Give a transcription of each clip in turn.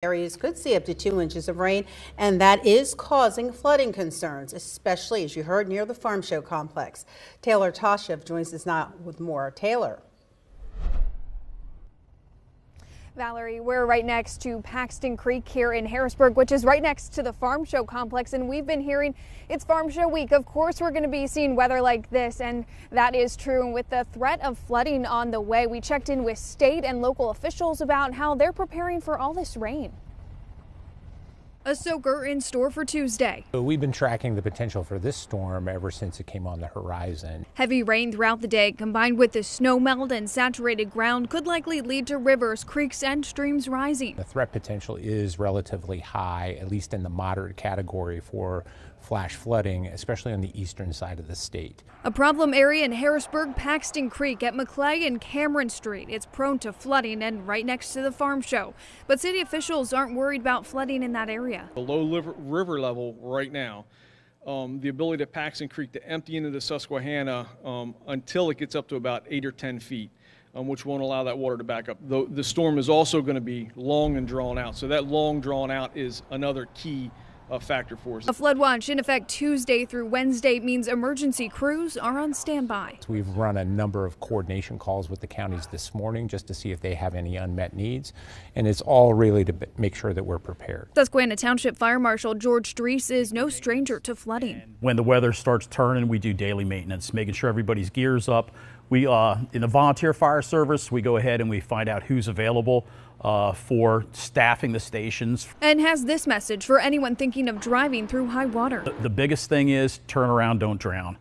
Areas could see up to 2 inches of rain, and that is causing flooding concerns, especially as you heard near the Farm Show complex. Taylor Toshev joins us now with more. Taylor. Valerie, we're right next to Paxton Creek here in Harrisburg, which is right next to the Farm Show complex. And we've been hearing it's Farm Show week. Of course, we're going to be seeing weather like this, and that is true. And with the threat of flooding on the way, we checked in with state and local officials about how they're preparing for all this rain. A soaker in store for Tuesday. We've been tracking the potential for this storm ever since it came on the horizon. Heavy rain throughout the day combined with the snow melt and saturated ground could likely lead to rivers, creeks and streams rising. The threat potential is relatively high, at least in the moderate category for flash flooding, especially on the eastern side of the state. A problem area in Harrisburg, Paxton Creek at McClay and Cameron Street. It's prone to flooding and right next to the Farm Show. But city officials aren't worried about flooding in that area. Below river level right now, the ability of Paxton Creek to empty into the Susquehanna until it gets up to about 8 or 10 feet, which won't allow that water to back up. The storm is also going to be long and drawn out. So that long drawn out is another key factor for us. A flood watch in effect Tuesday through Wednesday means emergency crews are on standby. We've run a number of coordination calls with the counties this morning just to see if they have any unmet needs, and it's all really to make sure that we're prepared. Susquehanna Township Fire Marshal George Drees is no stranger to flooding. When the weather starts turning, we do daily maintenance, making sure everybody's gear's up. We, in the volunteer fire service, we go ahead and we find out who's available for staffing the stations. And has this message for anyone thinking of driving through high water. The biggest thing is turn around, don't drown.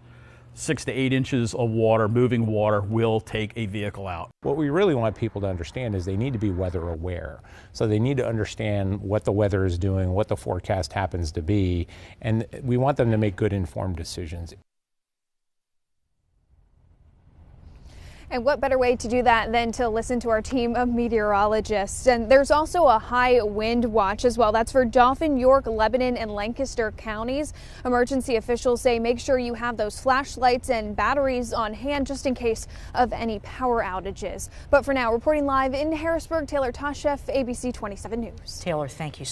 6 to 8 inches of water, moving water, will take a vehicle out. What we really want people to understand is they need to be weather aware. So they need to understand what the weather is doing, what the forecast happens to be, and we want them to make good informed decisions. And what better way to do that than to listen to our team of meteorologists. And there's also a high wind watch as well. That's for Dauphin, York, Lebanon and Lancaster counties. Emergency officials say make sure you have those flashlights and batteries on hand just in case of any power outages. But for now, reporting live in Harrisburg, Taylor Toshev, ABC 27 News. Taylor, thank you.